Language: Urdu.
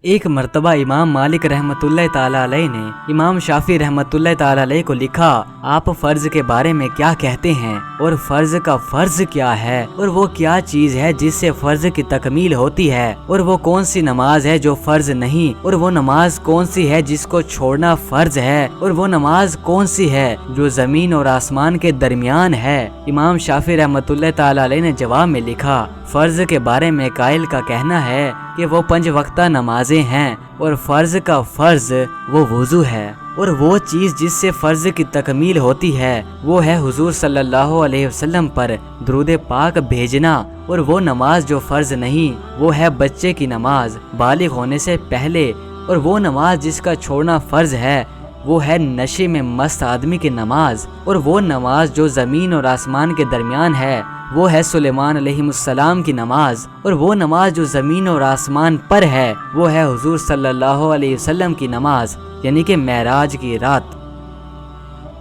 ایک مرتبہ امام مالک رحمتullah تعالی علیہ نے امام شافعی رحمتullah تعالی علیہ کو لکھا، آپ فرض کے بارے میں کیا کہتے ہیں اور فرض کا فرض کیا ہے، اور وہ کیا چیز ہے جس سے فرض کی تکمیل ہوتی ہے، اور وہ کون سی نماز ہے جو فرض نہیں، اور وہ نماز کون سی ہے جس کو چھوڑنا فرض ہے، اور وہ نماز کون سی ہے جو زمین اور آسمان کے درمیان ہے۔ امام شافعی رحمتullah تعالی علیہ نے جواب میں لکھا، فرض کے بارے میں قائل کا کہنا ہے کہ وہ 5 وقتہ نمازیں ہیں، اور فرض کا فرض وہ وضو ہے، اور وہ چیز جس سے فرض کی تکمیل ہوتی ہے وہ ہے حضور صلی اللہ علیہ وسلم پر درود پاک بھیجنا، اور وہ نماز جو فرض نہیں وہ ہے بچے کی نماز بالغ ہونے سے پہلے، اور وہ نماز جس کا چھوڑنا فرض ہے وہ ہے نشے میں مست آدمی کی نماز، اور وہ نماز جو زمین اور آسمان کے درمیان ہے وہ ہے سلیمان علیہ السلام کی نماز، اور وہ نماز جو زمین اور آسمان پر ہے وہ ہے حضور صلی اللہ علیہ وسلم کی نماز، یعنی کہ معراج کی رات۔